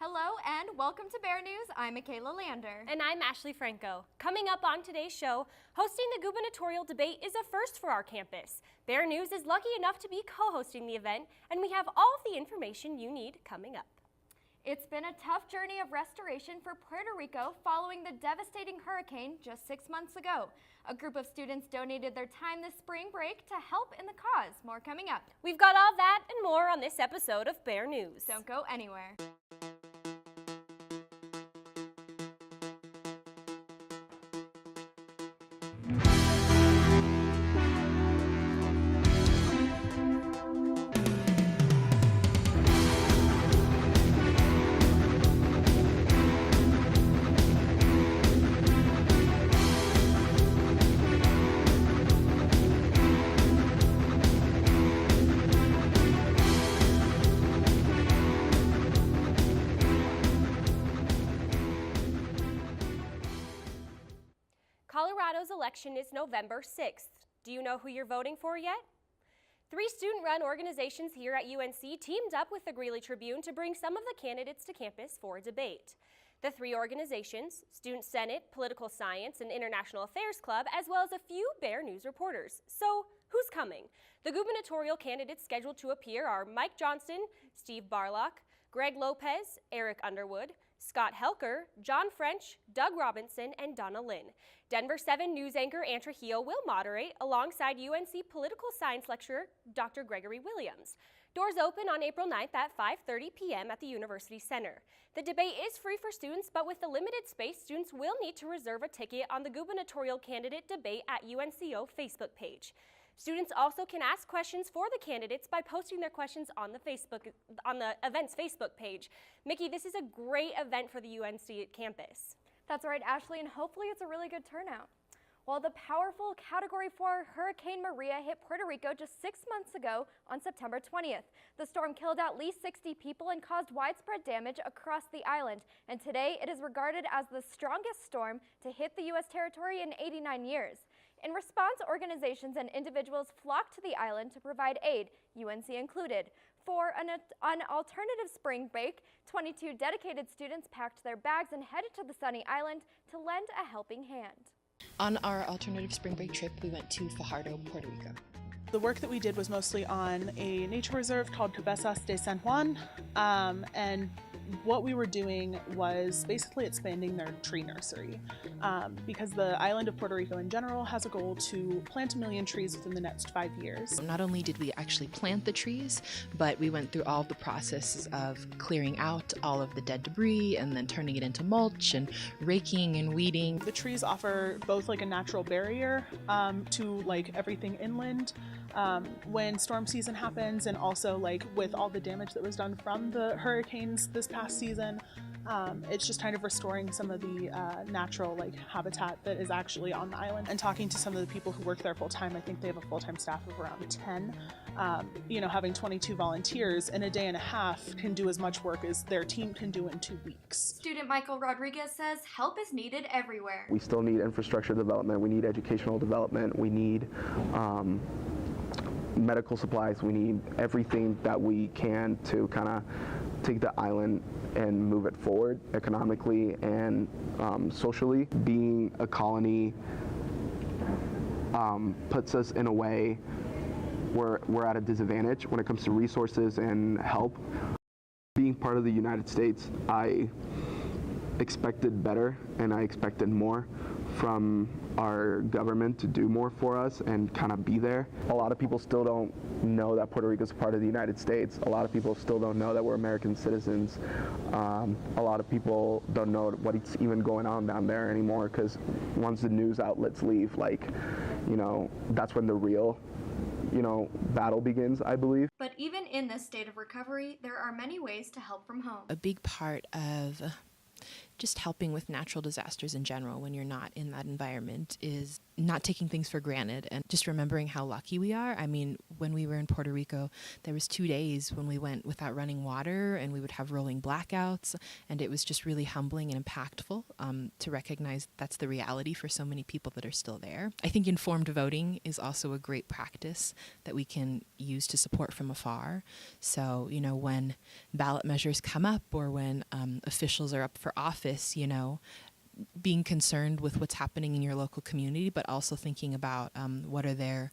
Hello and welcome to Bear News. I'm Michaela Lander. And I'm Ashley Franco. Coming up on today's show, hosting the gubernatorial debate is a first for our campus. Bear News is lucky enough to be co-hosting the event, and we have all of the information you need coming up. It's been a tough journey of restoration for Puerto Rico following the devastating hurricane just 6 months ago. A group of students donated their time this spring break to help in the cause. More coming up. We've got all that and more on this episode of Bear News. Don't go anywhere. Colorado's election is November 6th. Do you know who you're voting for yet? 3 student-run organizations here at UNC teamed up with the Greeley Tribune to bring some of the candidates to campus for a debate. The 3 organizations, Student Senate, Political Science, and International Affairs Club, as well as a few Bear News reporters. So, who's coming? The gubernatorial candidates scheduled to appear are Mike Johnston, Steve Barlock, Greg Lopez, Eric Underwood, Scott Helker, John French, Doug Robinson, and Donna Lynn. Denver 7 news anchor Ann Trujillo will moderate alongside UNC political science lecturer Dr. Gregory Williams. Doors open on April 9th at 5:30 p.m. at the University Center. The debate is free for students, but with the limited space, students will need to reserve a ticket on the gubernatorial candidate debate at UNCO Facebook page. Students also can ask questions for the candidates by posting their questions on the event's Facebook page. Mickey, this is a great event for the UNC campus. That's right, Ashley, and hopefully it's a really good turnout. Well, the powerful Category 4 Hurricane Maria hit Puerto Rico just 6 months ago on September 20th. The storm killed at least 60 people and caused widespread damage across the island, and today it is regarded as the strongest storm to hit the U.S. territory in 89 years. In response, organizations and individuals flocked to the island to provide aid, UNC included. For an alternative spring break, 22 dedicated students packed their bags and headed to the sunny island to lend a helping hand. On our alternative spring break trip, we went to Fajardo, Puerto Rico. The work that we did was mostly on a nature reserve called Cabezas de San Juan, and what we were doing was basically expanding their tree nursery because the island of Puerto Rico in general has a goal to plant 1 million trees within the next 5 years. Not only did we actually plant the trees, but we went through all of the processes of clearing out all of the dead debris and then turning it into mulch and raking and weeding. The trees offer both like a natural barrier to like everything inland when storm season happens, and also like with all the damage that was done from the hurricanes this past season. It's just kind of restoring some of the natural like habitat that is actually on the island. And talking to some of the people who work there full time, I think they have a full-time staff of around 10. Having 22 volunteers in a day and a half can do as much work as their team can do in 2 weeks. Student Michael Rodriguez says help is needed everywhere. We still need infrastructure development, we need educational development, we need medical supplies, we need everything that we can to kind of take the island and move it forward economically and socially. Being a colony puts us in a way where we're at a disadvantage when it comes to resources and help. Being part of the United States, I expected better and I expected more from our government to do more for us and kind of be there. A lot of people still don't know that Puerto Rico is part of the United States. A lot of people still don't know that we're American citizens. A lot of people don't know what's even going on down there anymore, because once the news outlets leave, that's when the real battle begins, I believe. But even in this state of recovery, there are many ways to help from home. A big part of just helping with natural disasters in general when you're not in that environment is not taking things for granted and just remembering how lucky we are. I mean, when we were in Puerto Rico, there was 2 days when we went without running water and we would have rolling blackouts, and it was just really humbling and impactful to recognize that's the reality for so many people that are still there. I think informed voting is also a great practice that we can use to support from afar. So, when ballot measures come up or when officials are up for office, being concerned with what's happening in your local community, but also thinking about what are their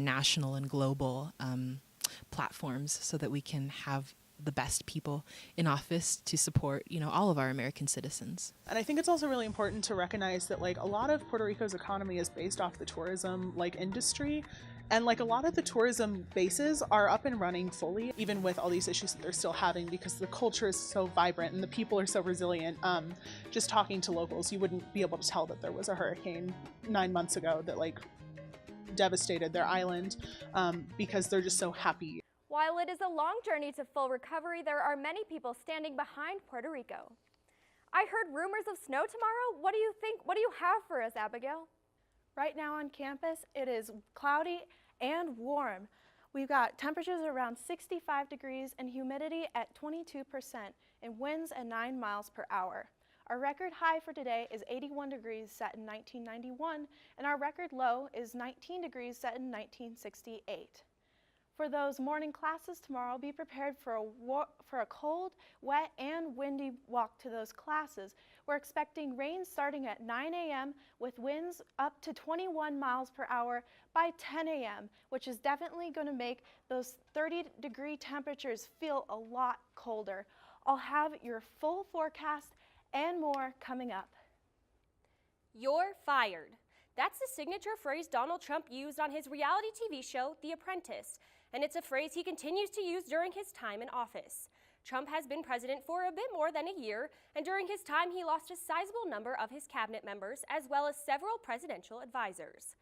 national and global platforms so that we can have the best people in office to support, all of our American citizens. And I think it's also really important to recognize that a lot of Puerto Rico's economy is based off the tourism industry. And a lot of the tourism bases are up and running fully, even with all these issues that they're still having, because the culture is so vibrant and the people are so resilient. Just talking to locals, you wouldn't be able to tell that there was a hurricane 9 months ago that devastated their island because they're just so happy. While it is a long journey to full recovery, there are many people standing behind Puerto Rico. I heard rumors of snow tomorrow. What do you think? What do you have for us, Abigail? Right now on campus, it is cloudy and warm. We've got temperatures around 65 degrees and humidity at 22% and winds at 9 miles per hour. Our record high for today is 81 degrees set in 1991, and our record low is 19 degrees set in 1968. For those morning classes tomorrow, be prepared for a cold, wet, and windy walk to those classes. We're expecting rain starting at 9 a.m. with winds up to 21 miles per hour by 10 a.m., which is definitely going to make those 30-degree temperatures feel a lot colder. I'll have your full forecast and more coming up. You're fired. That's the signature phrase Donald Trump used on his reality TV show, The Apprentice, and it's a phrase he continues to use during his time in office. Trump has been president for a bit more than a year, and during his time he lost a sizable number of his cabinet members as well as several presidential advisors.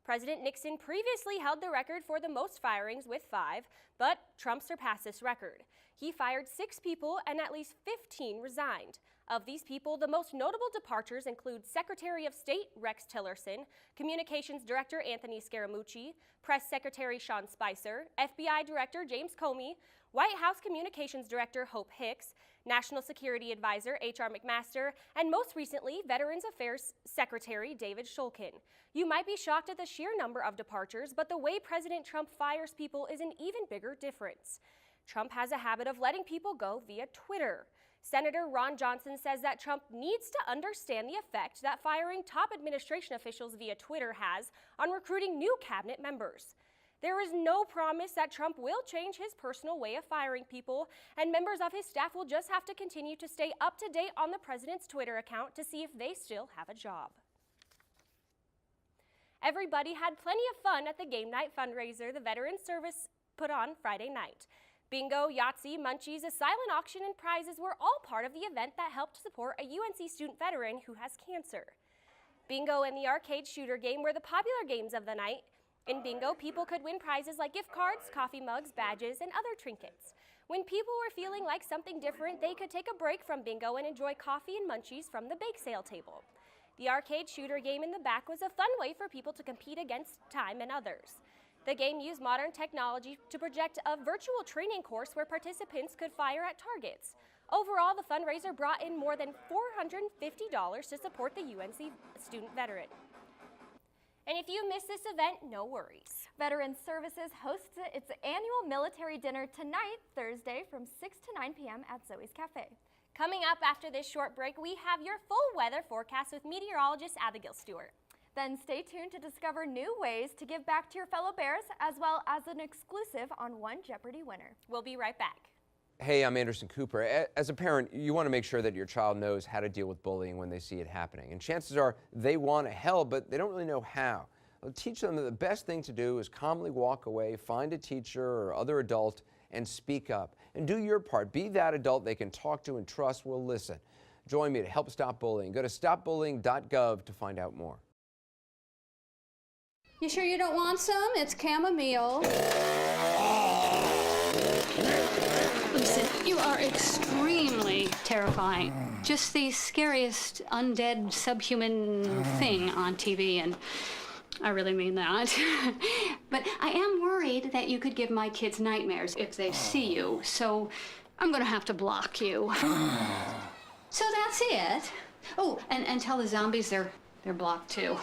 President Nixon previously held the record for the most firings with 5, but Trump surpassed this record. He fired 6 people and at least 15 resigned. Of these people, the most notable departures include Secretary of State Rex Tillerson, Communications Director Anthony Scaramucci, Press Secretary Sean Spicer, FBI Director James Comey, White House Communications Director Hope Hicks, National Security Advisor H.R. McMaster, and most recently, Veterans Affairs Secretary David Shulkin. You might be shocked at the sheer number of departures, but the way President Trump fires people is an even bigger difference. Trump has a habit of letting people go via Twitter. Senator Ron Johnson says that Trump needs to understand the effect that firing top administration officials via Twitter has on recruiting new cabinet members. There is no promise that Trump will change his personal way of firing people, and members of his staff will just have to continue to stay up to date on the president's Twitter account to see if they still have a job. Everybody had plenty of fun at the game night fundraiser the Veterans Service put on Friday night. Bingo, Yahtzee, Munchies, a silent auction, and prizes were all part of the event that helped support a UNC student veteran who has cancer. Bingo and the arcade shooter game were the popular games of the night. In Bingo, people could win prizes like gift cards, coffee mugs, badges, and other trinkets. When people were feeling like something different, they could take a break from Bingo and enjoy coffee and Munchies from the bake sale table. The arcade shooter game in the back was a fun way for people to compete against time and others. The game used modern technology to project a virtual training course where participants could fire at targets. Overall, the fundraiser brought in more than $450 to support the UNC student veteran. And if you missed this event, no worries. Veterans Services hosts its annual military dinner tonight, Thursday, from 6 to 9 p.m. at Zoe's Cafe. Coming up after this short break, we have your full weather forecast with meteorologist Abigail Stewart. Then stay tuned to discover new ways to give back to your fellow Bears, as well as an exclusive on one Jeopardy winner. We'll be right back. Hey, I'm Anderson Cooper. As a parent, you want to make sure that your child knows how to deal with bullying when they see it happening. And chances are they want to help, but they don't really know how. Well, teach them that the best thing to do is calmly walk away, find a teacher or other adult, and speak up. And do your part. Be that adult they can talk to and trust will listen. Join me to help stop bullying. Go to stopbullying.gov to find out more. You sure you don't want some? It's chamomile. Listen, you are extremely terrifying. Just the scariest undead subhuman thing on TV, and I really mean that. But I am worried that you could give my kids nightmares if they see you, so I'm gonna have to block you. So that's it. Oh, and tell the zombies they're blocked too.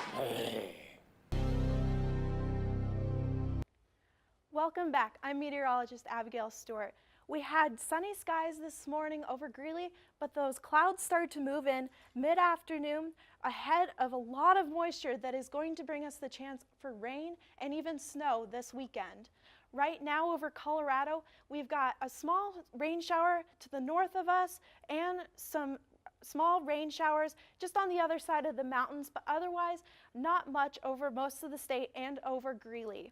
Welcome back. I'm meteorologist Abigail Stewart. We had sunny skies this morning over Greeley, but those clouds started to move in mid-afternoon ahead of a lot of moisture that is going to bring us the chance for rain and even snow this weekend. Right now over Colorado, we've got a small rain shower to the north of us and some small rain showers just on the other side of the mountains, but otherwise not much over most of the state and over Greeley.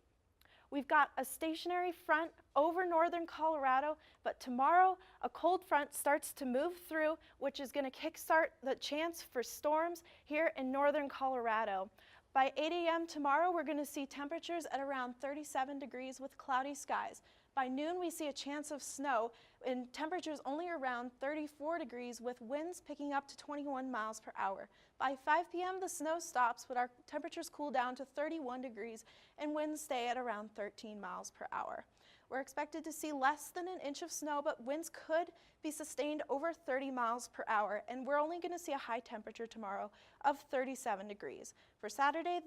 We've got a stationary front over northern Colorado, but tomorrow a cold front starts to move through, which is going to kickstart the chance for storms here in northern Colorado. By 8 a.m. tomorrow, we're going to see temperatures at around 37 degrees with cloudy skies. By noon, we see a chance of snow and temperatures only around 34 degrees with winds picking up to 21 miles per hour. By 5 p.m., the snow stops, but our temperatures cool down to 31 degrees and winds stay at around 13 miles per hour. We're expected to see less than an inch of snow, but winds could be sustained over 30 miles per hour, and we're only going to see a high temperature tomorrow of 37 degrees. For Saturday,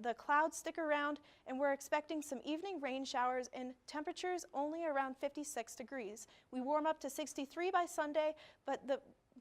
the clouds stick around, and we're expecting some evening rain showers and temperatures only around 56 degrees. We warm up to 63 by Sunday, but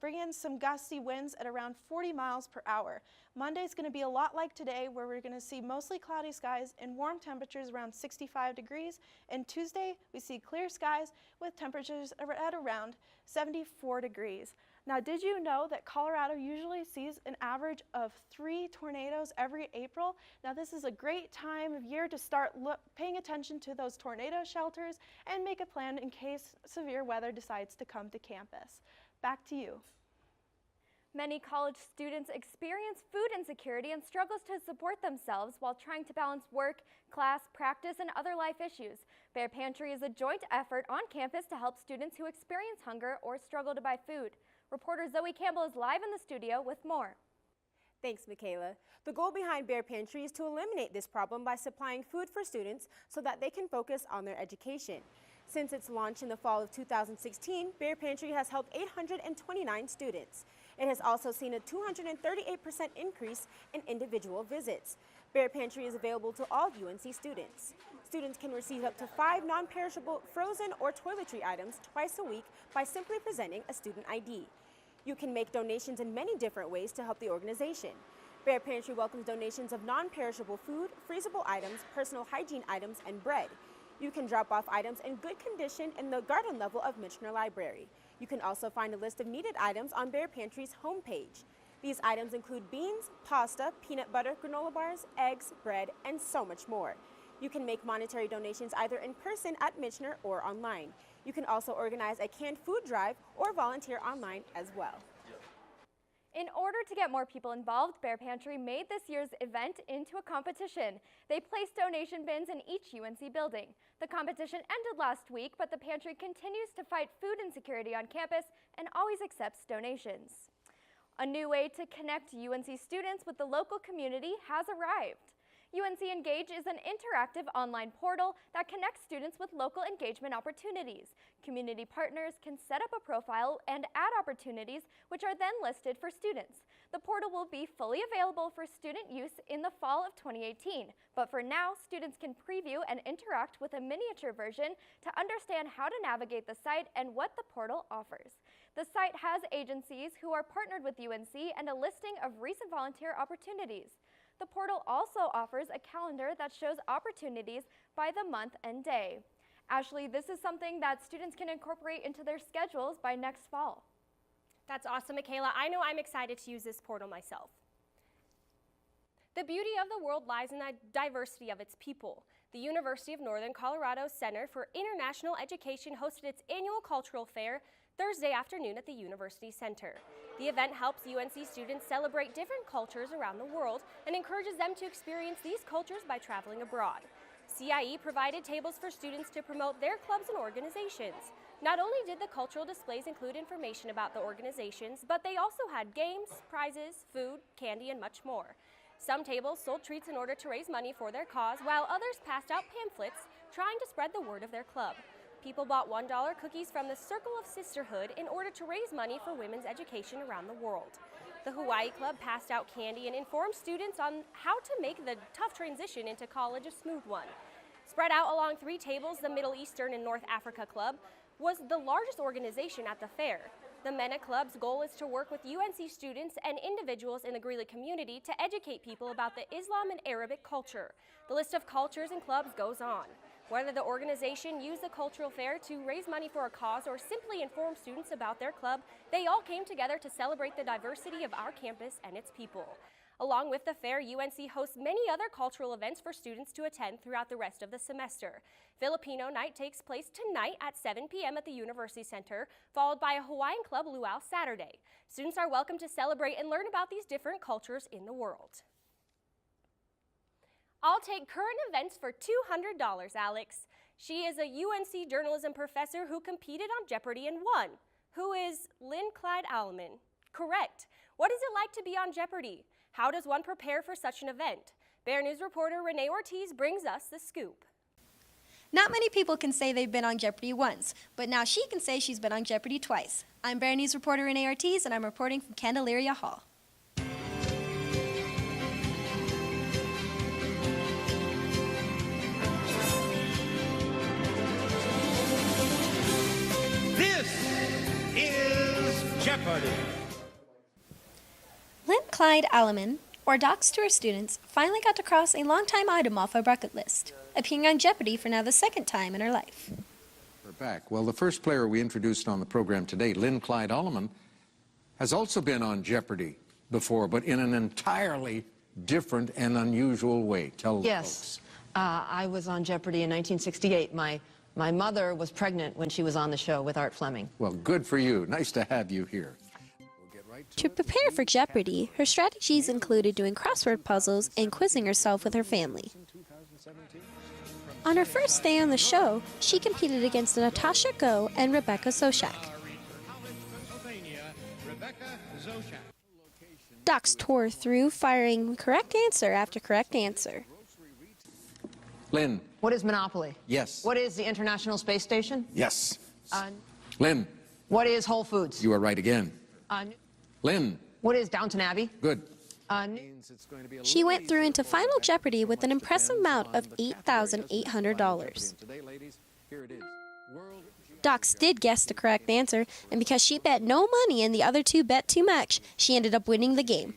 bring in some gusty winds at around 40 miles per hour. Monday's going to be a lot like today, where we're going to see mostly cloudy skies and warm temperatures around 65 degrees. And Tuesday, we see clear skies with temperatures at around 74 degrees. Now, did you know that Colorado usually sees an average of 3 tornadoes every April? Now, this is a great time of year to start paying attention to those tornado shelters and make a plan in case severe weather decides to come to campus. Back to you. Many college students experience food insecurity and struggles to support themselves while trying to balance work, class, practice, and other life issues. Bear Pantry is a joint effort on campus to help students who experience hunger or struggle to buy food. Reporter Zoe Campbell is live in the studio with more. Thanks, Michaela. The goal behind Bear Pantry is to eliminate this problem by supplying food for students so that they can focus on their education. Since its launch in the fall of 2016, Bear Pantry has helped 829 students. It has also seen a 238% increase in individual visits. Bear Pantry is available to all UNC students. Students can receive up to 5 non-perishable frozen or toiletry items twice a week by simply presenting a student ID. You can make donations in many different ways to help the organization. Bear Pantry welcomes donations of non-perishable food, freezable items, personal hygiene items, and bread. You can drop off items in good condition in the garden level of Michener Library. You can also find a list of needed items on Bear Pantry's homepage. These items include beans, pasta, peanut butter, granola bars, eggs, bread, and so much more. You can make monetary donations either in person at Michener or online. You can also organize a canned food drive or volunteer online as well. In order to get more people involved, Bear Pantry made this year's event into a competition. They placed donation bins in each UNC building. The competition ended last week, but the pantry continues to fight food insecurity on campus and always accepts donations. A new way to connect UNC students with the local community has arrived. UNC Engage is an interactive online portal that connects students with local engagement opportunities. Community partners can set up a profile and add opportunities, which are then listed for students. The portal will be fully available for student use in the fall of 2018, but for now, students can preview and interact with a miniature version to understand how to navigate the site and what the portal offers. The site has agencies who are partnered with UNC and a listing of recent volunteer opportunities. The portal also offers a calendar that shows opportunities by the month and day. Ashley, this is something that students can incorporate into their schedules by next fall. That's awesome, Michaela. I know I'm excited to use this portal myself. The beauty of the world lies in the diversity of its people. The University of Northern Colorado Center for International Education hosted its annual cultural fair Thursday afternoon at the University Center. The event helps UNC students celebrate different cultures around the world and encourages them to experience these cultures by traveling abroad. CIE provided tables for students to promote their clubs and organizations. Not only did the cultural displays include information about the organizations, but they also had games, prizes, food, candy, and much more. Some tables sold treats in order to raise money for their cause, while others passed out pamphlets trying to spread the word of their club. People bought $1 cookies from the Circle of Sisterhood in order to raise money for women's education around the world. The Hawaii Club passed out candy and informed students on how to make the tough transition into college a smooth one. Spread out along 3 tables, the Middle Eastern and North Africa Club was the largest organization at the fair. The MENA Club's goal is to work with UNC students and individuals in the Greeley community to educate people about the Islam and Arabic culture. The list of cultures and clubs goes on. Whether the organization used the cultural fair to raise money for a cause or simply inform students about their club, they all came together to celebrate the diversity of our campus and its people. Along with the fair, UNC hosts many other cultural events for students to attend throughout the rest of the semester. Filipino Night takes place tonight at 7 p.m. at the University Center, followed by a Hawaiian Club Luau Saturday. Students are welcome to celebrate and learn about these different cultures in the world. I'll take current events for $200, Alex. She is a UNC journalism professor who competed on Jeopardy and won. Who is Lynn Clyde Alleman? Correct. What is it like to be on Jeopardy? How does one prepare for such an event? BearNews reporter Renee Ortiz brings us the scoop. Not many people can say they've been on Jeopardy once, but now she can say she's been on Jeopardy twice. I'm BearNews reporter Renee Ortiz, and I'm reporting from Candelaria Hall. This is Jeopardy! Lynn Clyde Alleman, or docs to her students, finally got to cross a long-time item off her bucket list, appearing on Jeopardy for now the 2nd time in her life. We're back. Well, the first player we introduced on the program today, Lynn Clyde Alleman, has also been on Jeopardy before, but in an entirely different and unusual way. Tell the folks. I was on Jeopardy in 1968. My mother was pregnant when she was on the show with Art Fleming. Well, good for you. Nice to have you here. To prepare for Jeopardy, her strategies included doing crossword puzzles and quizzing herself with her family. On her first day on the show, she competed against Natasha Go and Rebecca Zoshak. Docs tore through, firing correct answer after correct answer. Lynn. What is Monopoly? Yes. What is the International Space Station? Yes. Lynn. What is Whole Foods? You are right again. Lynn. What is Downton Abbey? Good. She went through into Final Jeopardy with an impressive amount of $8,800. Docs did guess the correct answer, and because she bet no money and the other two bet too much, she ended up winning the game.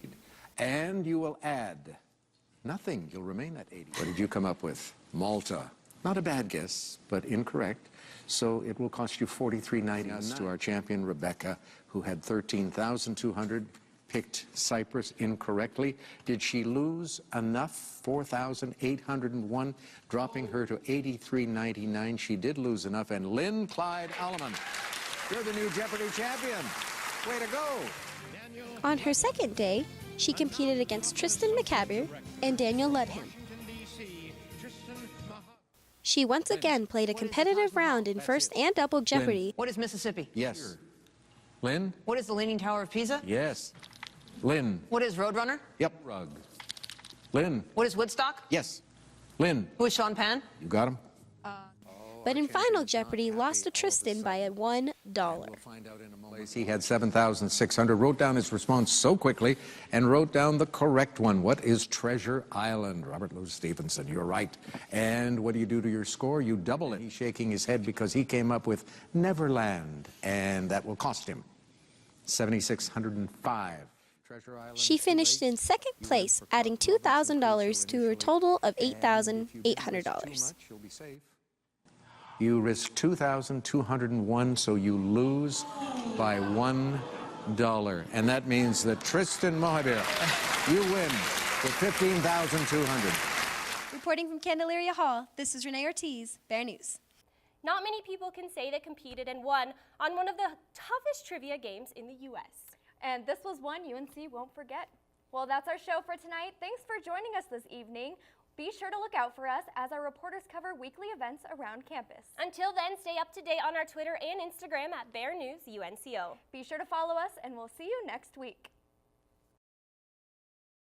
And you will add nothing. You'll remain at 80. What did you come up with? Malta. Not a bad guess, but incorrect. So it will cost you $43.90 to our champion, Rebecca, who had $13,200, picked Cyprus incorrectly. Did she lose enough? $4,801, dropping her to $83.99. She did lose enough. And Lynn Clyde Alleman, you're the new Jeopardy champion. Way to go. On her second day, she competed against Tristan McCabe and Daniel Ludham. She once again played a competitive round in first and double Jeopardy. What is Mississippi? Yes. Lynn? What is the Leaning Tower of Pisa? Yes. Lynn? What is Roadrunner? Yep. Rug. Lynn? What is Woodstock? Yes. Lynn? Who is Sean Penn? You got him? But in Final Jeopardy, lost to Tristan by $1. We'll find out in a moment. He had 7,600, wrote down his response so quickly, and wrote down the correct one. What is Treasure Island? Robert Louis Stevenson, you're right. And what do you do to your score? You double it. He's shaking his head because he came up with Neverland, and that will cost him $7,605. She finished in second place, adding $2,000 to her total of $8,800. You risk $2,201, so you lose by $1. And that means that Tristan Mohabir, you win with $15,200. Reporting from Candelaria Hall, this is Renee Ortiz, BearNews. Not many people can say they competed and won on one of the toughest trivia games in the U.S. And this was one UNC won't forget. Well, that's our show for tonight. Thanks for joining us this evening. Be sure to look out for us as our reporters cover weekly events around campus. Until then, stay up to date on our Twitter and Instagram at BearNews UNCO. Be sure to follow us, and we'll see you next week.